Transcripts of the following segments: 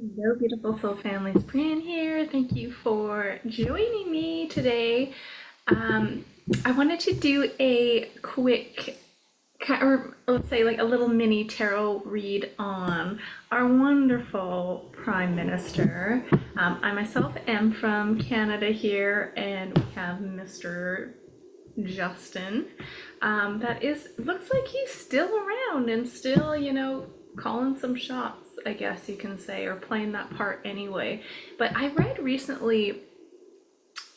Hello, beautiful soul families. Breanne here. Thank you for joining me today. Um, I wanted to do a quick, or let's say like a little mini tarot read on our wonderful Prime Minister. I myself am from Canada here, and we have Mr. Justin. That is, looks like he's still around and still, calling some shots, I guess you can say, or playing that part anyway. But I read recently,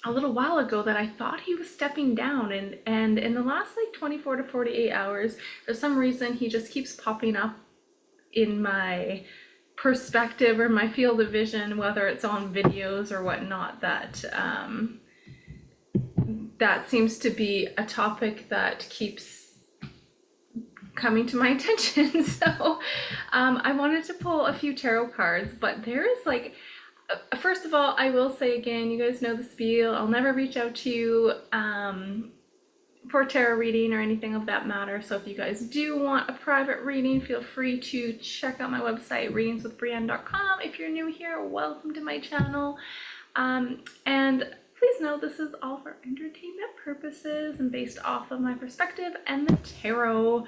a little while ago, that I thought he was stepping down, and in the last like 24 to 48 hours, for some reason, he just keeps popping up in my perspective or my field of vision, whether it's on videos or whatnot, that seems to be a topic that keeps coming to my attention. So I wanted to pull a few tarot cards, but there is like, first of all, I will say again, you guys know the spiel. I'll never reach out to you for tarot reading or anything of that matter. So if you guys do want a private reading, feel free to check out my website, readingswithbrianne.com. If you're new here, welcome to my channel. And please know this is all for entertainment purposes and based off of my perspective and the tarot.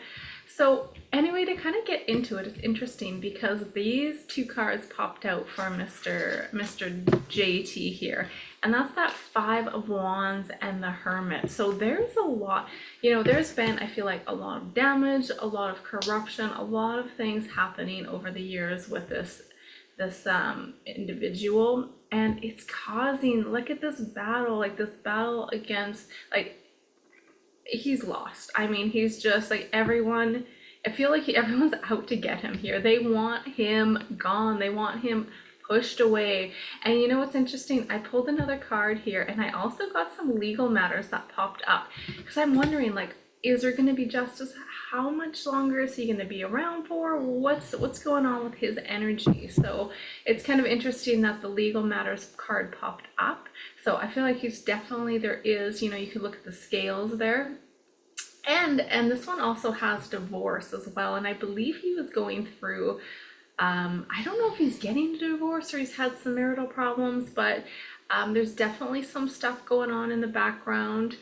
So anyway, to kind of get into it, it's interesting because these two cards popped out for Mr. JT here, and that's that Five of Wands and the Hermit. So there's a lot, there's been, I feel like, a lot of damage, a lot of corruption, a lot of things happening over the years with this individual, and it's causing, look at this battle, like this battle against, like, he's lost. I mean, he's just like, everyone, I feel like everyone's out to get him here. They want him gone. They want him pushed away. And you know what's interesting? I pulled another card here, and I also got some legal matters that popped up, because I'm wondering, like, is there going to be justice? How much longer is he going to be around for? What's going on with his energy? So it's kind of interesting that the legal matters card popped up. So I feel like he's definitely, there is, you can look at the scales there. And this one also has divorce as well. And I believe he was going through, I don't know if he's getting a divorce or he's had some marital problems, but there's definitely some stuff going on in the background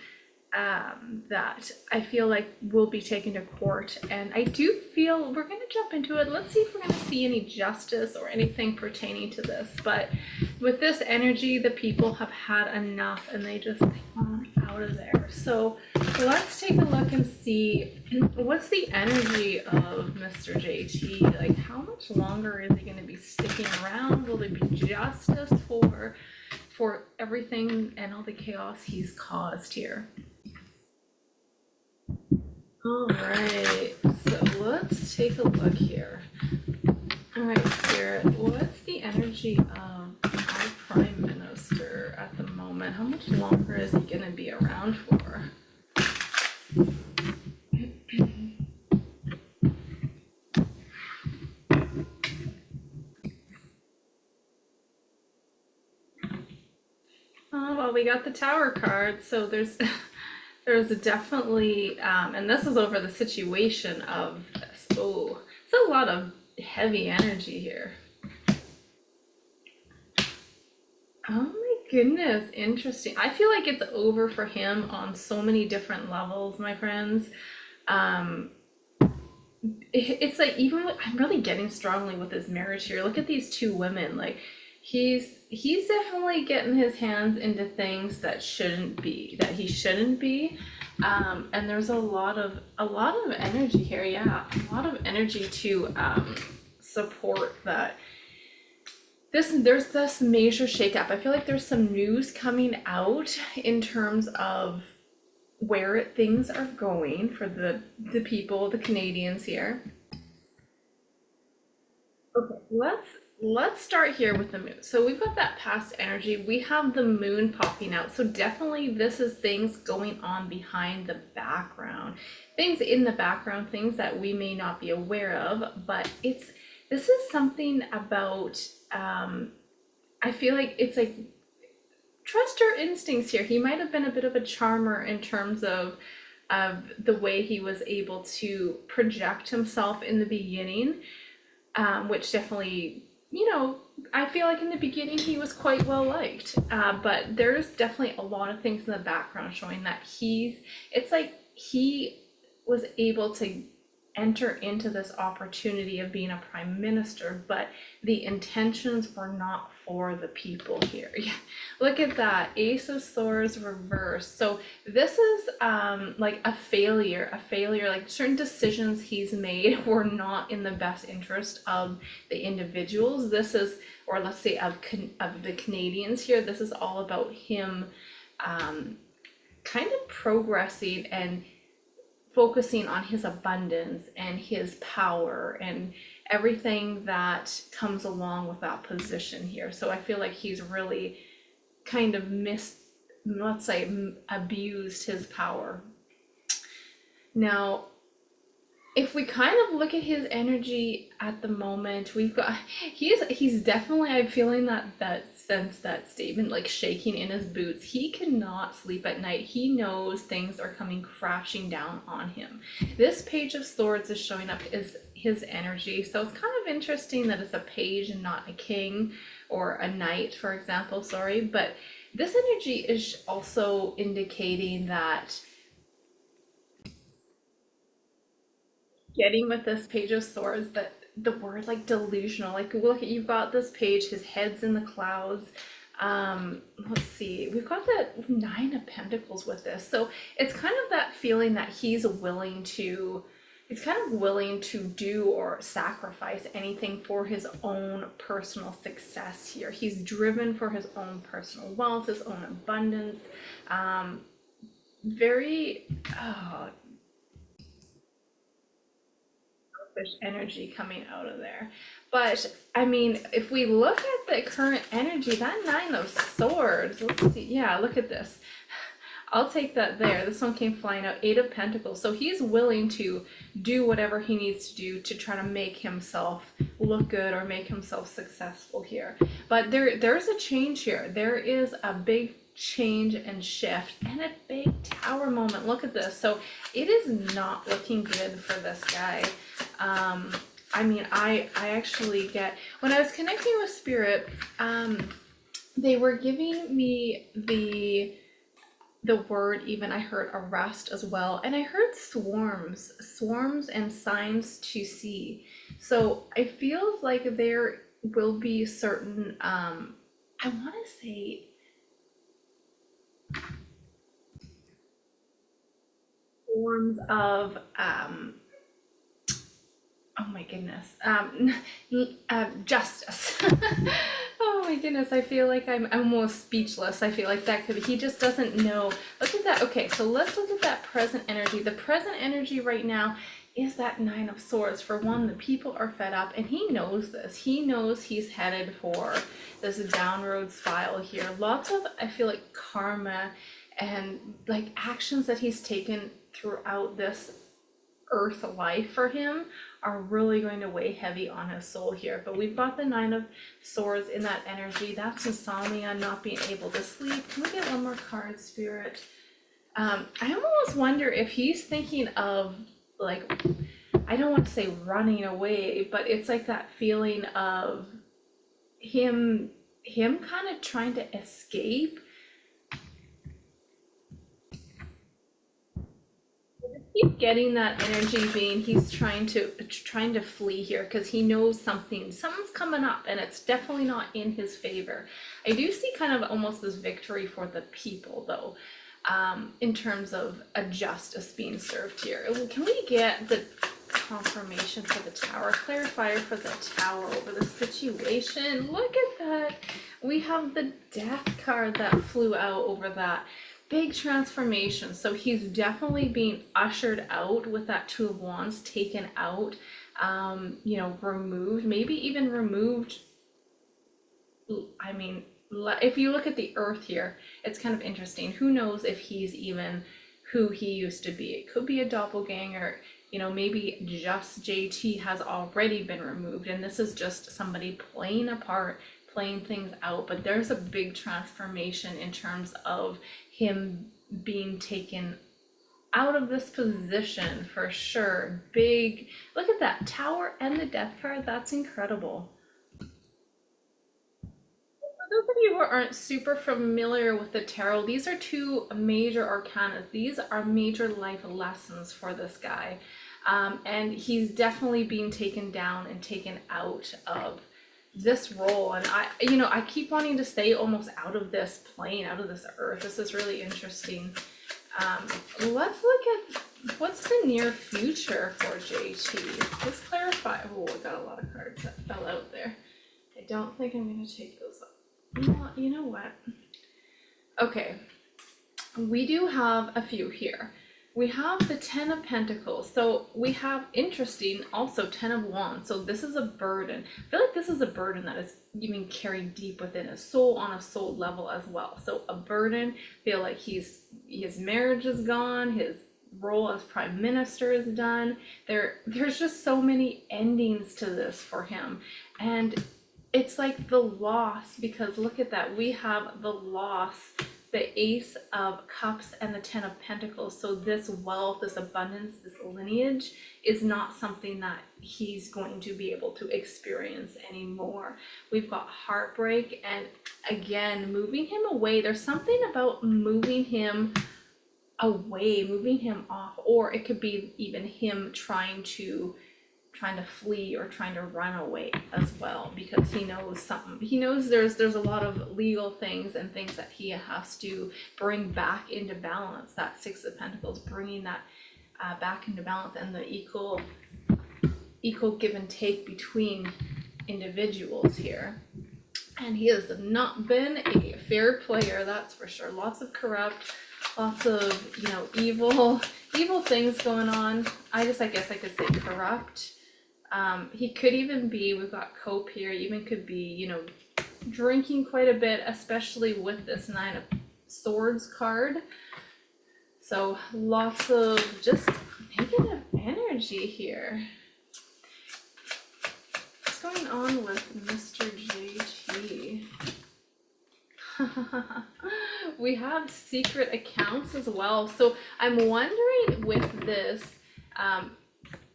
that I feel like will be taken to court. And I do feel we're going to jump into it. Let's see if we're going to see any justice or anything pertaining to this. But with this energy, the people have had enough and they just want out of there. So let's take a look and see what's the energy of Mr. JT. Like, how much longer is he going to be sticking around? Will there be justice for everything and all the chaos he's caused here? All right, so let's take a look here. All right, Spirit, what's the energy of our Prime Minister at the moment? How much longer is he going to be around for? Oh, well, we got the Tower card, so there's definitely, and this is over the situation of this. Oh, it's a lot of heavy energy here. Oh my goodness, interesting. I feel like it's over for him on so many different levels, my friends. It's like, even with, I'm really getting strongly with his marriage here. Look at these two women. Like, he's definitely getting his hands into things that he shouldn't be. And there's a lot of energy here. Yeah, a lot of energy to support that. There's this major shakeup. I feel like there's some news coming out in terms of where things are going for the people, the Canadians here. Okay, let's start here with the moon. So we've got that past energy. We have the moon popping out. So definitely this is things going on behind the background. Things in the background, things that we may not be aware of, but this is something about I feel like it's like, trust your instincts here. He might have been a bit of a charmer in terms of the way he was able to project himself in the beginning, which definitely you know, I feel like in the beginning he was quite well liked, but there's definitely a lot of things in the background showing that it's like he was able to enter into this opportunity of being a prime minister, but the intentions were not for the people here. Look at that, Ace of Swords reversed. So this is like a failure, like certain decisions he's made were not in the best interest of the individuals. This is, or let's say of the Canadians here, this is all about him kind of progressing and focusing on his abundance and his power and everything that comes along with that position here. So I feel like he's really kind of let's say, abused his power. Now, if we kind of look at his energy at the moment, we've got he's definitely, I'm feeling that sense, that statement, like shaking in his boots. He cannot sleep at night. He knows things are coming crashing down on him. This Page of Swords is showing up as his energy, so it's kind of interesting that it's a page and not a king or a knight, for example, sorry, but this energy is also indicating that getting with this Page of Swords, that the word like delusional, like look, you've got this page, his head's in the clouds. Let's see, we've got the Nine of Pentacles with this, so it's kind of that feeling that he's kind of willing to do or sacrifice anything for his own personal success here. He's driven for his own personal wealth, his own abundance. Very energy coming out of there. But I mean, if we look at the current energy, that Nine of Swords, let's see, yeah, look at this. I'll take that there. This one came flying out, Eight of Pentacles. So he's willing to do whatever he needs to do to try to make himself look good or make himself successful here. But there's a change here. There is a big change and shift and a big tower moment. Look at this. So it is not looking good for this guy. I mean, I actually get, when I was connecting with Spirit, they were giving me the word, even I heard arrest as well, and I heard swarms and signs to see. So it feels like there will be certain I want to say forms of oh my goodness, justice. Oh my goodness, I feel like I'm almost speechless. I feel like that he just doesn't know. Look at that. Okay, so let's look at that present energy. The present energy right now is that Nine of Swords. For one, the people are fed up, and he knows this. He knows he's headed for this downroad spiral here. Lots of, I feel like, karma and like actions that he's taken throughout this earth life for him are really going to weigh heavy on his soul here. But we've got the Nine of Swords in that energy. That's insomnia, not being able to sleep. Can we get one more card, Spirit? I almost wonder if he's thinking of, like, I don't want to say running away, but it's like that feeling of him kind of trying to escape. Keep getting that energy being he's trying to flee here because he knows something's coming up, and it's definitely not in his favor. I do see kind of almost this victory for the people though, in terms of a justice being served here. Can we get the confirmation for the Tower, clarifier for the Tower over the situation? Look at that, we have the Death card that flew out over that. Big transformation. So he's definitely being ushered out with that Two of Wands, taken out, you know, removed, maybe even removed. I mean, if you look at the Earth here, it's kind of interesting. Who knows if he's even who he used to be? It could be a doppelganger, you know, maybe just JT has already been removed, and this is just somebody playing a part, playing things out. But there's a big transformation in terms of him being taken out of this position for sure. Big, look at that Tower and the Death card. That's incredible. you aren't super familiar with the tarot, these are two major arcanas. These are major life lessons for this guy. And he's definitely being taken down and taken out of this role. And I keep wanting to stay almost out of this plane, out of this earth. This is really interesting. Let's look at what's the near future for JT. Let's clarify. Oh, I got a lot of cards that fell out there. I don't think I'm going to take those up. You know what? Okay. We do have a few here. We have the Ten of Pentacles. So we have, interesting, also Ten of Wands. So this is a burden. I feel like this is a burden that is even carried deep within his soul on a soul level as well. So a burden, feel like his marriage is gone, his role as prime minister is done. There's just so many endings to this for him. And it's like the loss, because look at that. We have the loss, the Ace of Cups and the Ten of Pentacles. So this wealth, this abundance, this lineage is not something that he's going to be able to experience anymore. We've got heartbreak, and again, moving him away. There's something about moving him away, moving him off, or it could be even him trying to flee or trying to run away as well, because he knows something. He knows there's a lot of legal things and things that he has to bring back into balance. That Six of Pentacles, bringing that back into balance, and the equal give and take between individuals here. And he has not been a fair player, that's for sure. Lots of corrupt, lots of evil things going on. I guess I could say corrupt. He could even be, we've got cope here, even could be, drinking quite a bit, especially with this Nine of Swords card. So lots of just negative energy here. What's going on with Mr. JT? We have secret accounts as well. So I'm wondering with this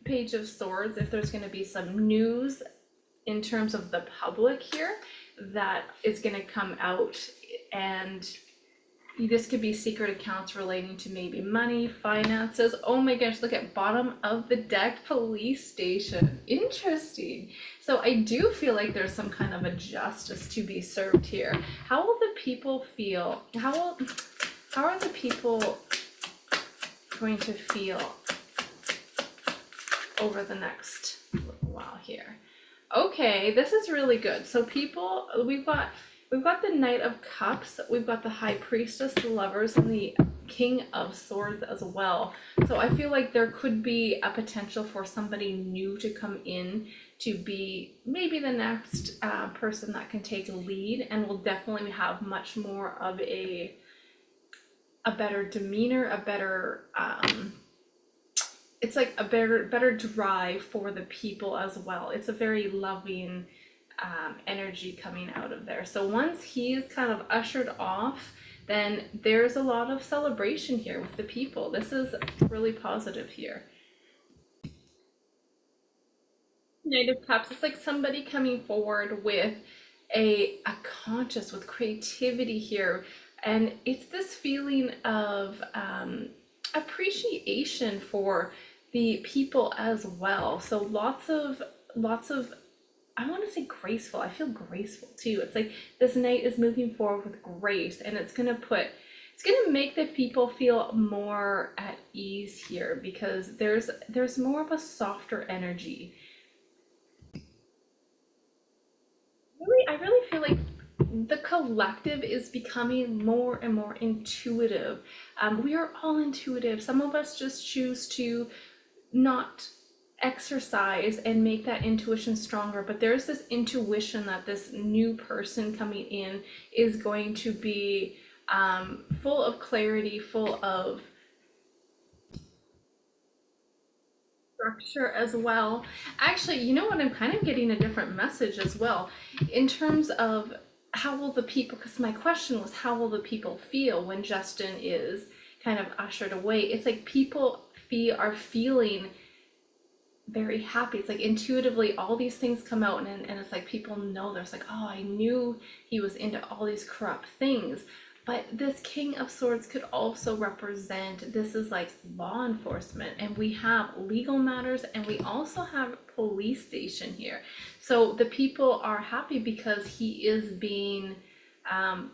Page of Swords if there's going to be some news in terms of the public here that is going to come out, and this could be secret accounts relating to maybe money, finances. Oh my gosh, look at bottom of the deck, police station. Interesting. So I do feel like there's some kind of a justice to be served here. How will the people feel? How are the people going to feel over the next little while here? Okay, this is really good. So people, we've got the Knight of Cups, we've got the High Priestess, the Lovers, and the King of Swords as well. So I feel like there could be a potential for somebody new to come in to be maybe the next person that can take a lead, and will definitely have much more of a better demeanor, a better it's like a better drive for the people as well. It's a very loving energy coming out of there. So once he's kind of ushered off, then there's a lot of celebration here with the people. This is really positive here. Knight of Cups, it's like somebody coming forward with a conscious, with creativity here. And it's this feeling of appreciation for the people as well. So lots of I want to say graceful. I feel graceful too. It's like this knight is moving forward with grace, and it's gonna make the people feel more at ease here, because there's more of a softer energy. I really feel like the collective is becoming more and more intuitive. We are all intuitive. Some of us just choose to not exercise and make that intuition stronger, but there's this intuition that this new person coming in is going to be full of clarity, full of structure as well. Actually, you know what, I'm kind of getting a different message as well in terms of how will the people, because my question was how will the people feel when Justin is kind of ushered away. It's like people are feeling very happy. It's like intuitively all these things come out, and it's like people know, there's like, oh, I knew he was into all these corrupt things. But this King of Swords could also represent, this is like law enforcement, and we have legal matters, and we also have police station here. So the people are happy because he is being,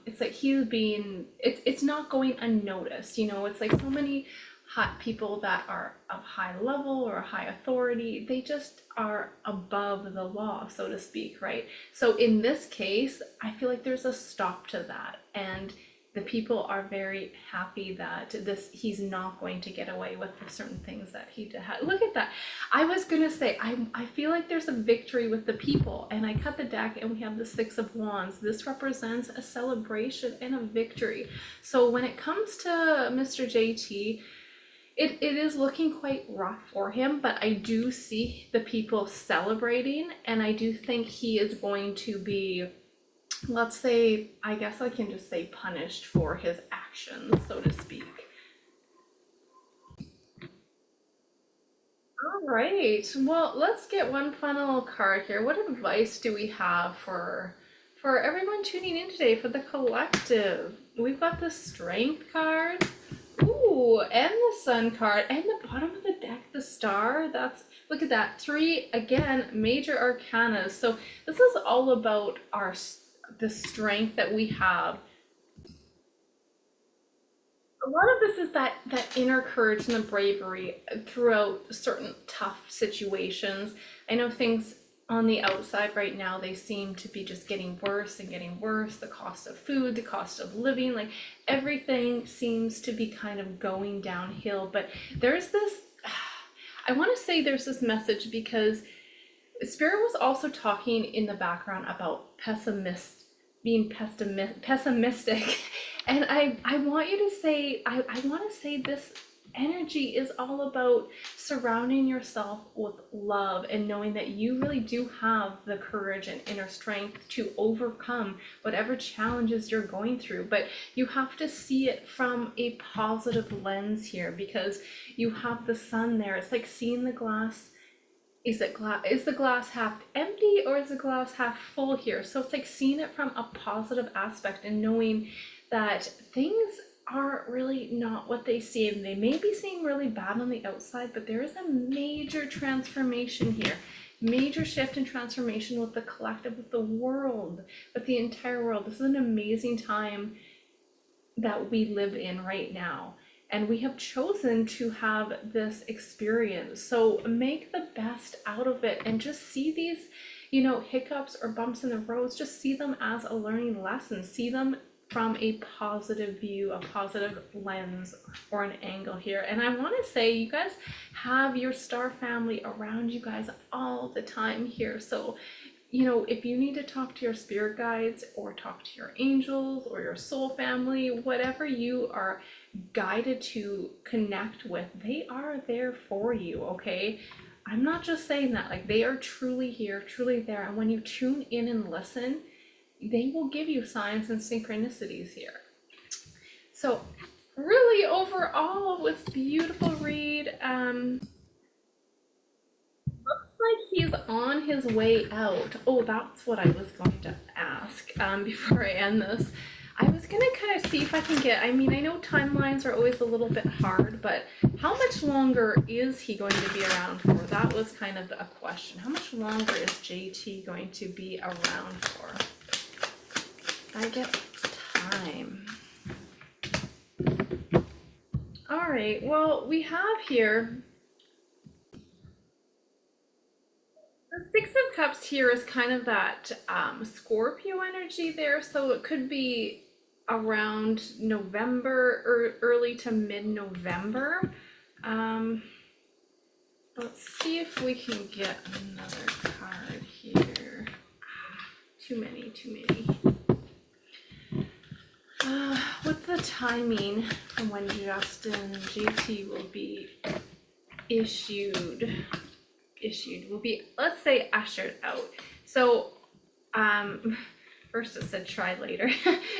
it's like he's being, it's not going unnoticed, you know. It's like so many hot people that are of high level or high authority, they just are above the law, so to speak, right? So in this case, I feel like there's a stop to that, and the people are very happy that this, he's not going to get away with the certain things that he did. Look at that. I was gonna say, I feel like there's a victory with the people, and I cut the deck and we have the Six of Wands. This represents a celebration and a victory. So when it comes to Mr. JT, it is looking quite rough for him, but I do see the people celebrating, and I do think he is going to be, let's say, I guess I can just say punished for his actions, so to speak. All right, well, let's get one final card here. What advice do we have for everyone tuning in today, for the collective? We've got the Strength card. Ooh, and the Sun card, and the bottom of the deck, the Star. That's, look at that, three, again, major arcana. So this is all about the strength that we have. A lot of this is that inner courage and the bravery throughout certain tough situations. I know things on the outside right now, they seem to be just getting worse and getting worse. The cost of food, the cost of living, like everything seems to be kind of going downhill. But there's this, I want to say there's this message, because Spirit was also talking in the background about being pessimistic. And I want you to say, I want to say this energy is all about surrounding yourself with love and knowing that you really do have the courage and inner strength to overcome whatever challenges you're going through. But you have to see it from a positive lens here, because you have the Sun there. It's like seeing the glass. Is the glass half empty, or is the glass half full here? So it's like seeing it from a positive aspect and knowing that things are really not what they seem. They may be seem really bad on the outside, but there is a major transformation here. Major shift and transformation with the collective, with the world, with the entire world. This is an amazing time that we live in right now. And we have chosen to have this experience. So make the best out of it, and just see these, you know, hiccups or bumps in the roads, just see them as a learning lesson. See them from a positive view, a positive lens or an angle here. And I want to say, you guys have your star family around you guys all the time here. So, you know, if you need to talk to your spirit guides or talk to your angels or your soul family, whatever you are guided to connect with, they are there for you, okay? I'm not just saying that, like, they are truly here, truly there. And when you tune in and listen, they will give you signs and synchronicities here. So really, overall, it was beautiful read. Looks like he's on his way out. Oh, that's what I was going to ask before I end this. I was gonna kind of see if I can get, I mean, I know timelines are always a little bit hard, but how much longer is he going to be around for? That was kind of a question. How much longer is JT going to be around for? I get time. All right, well, we have here the Six of Cups here is kind of that Scorpio energy there, so it could be around November or early to mid-November. Let's see if we can get another card here. Too many. What's the timing from when Justin JT will be issued, will be, let's say, ushered out. So first it said try later.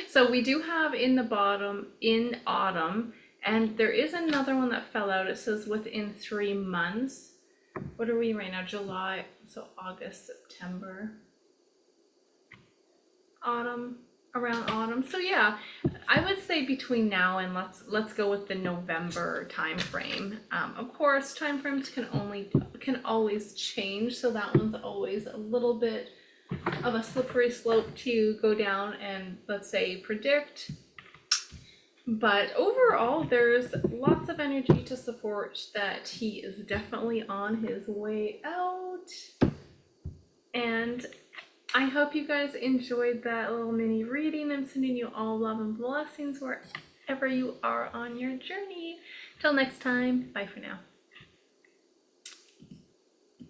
So we do have in the bottom in autumn, and there is another one that fell out. It says within 3 months. what are we right now? July, so August, September, autumn, around autumn. So yeah, I would say between now and let's go with the November time frame. Of course, time frames can always change, so that one's always a little bit of a slippery slope to go down and, let's say, predict. But overall, there's lots of energy to support that he is definitely on his way out. And I hope you guys enjoyed that little mini reading. I'm sending you all love and blessings wherever you are on your journey. Till next time, bye for now.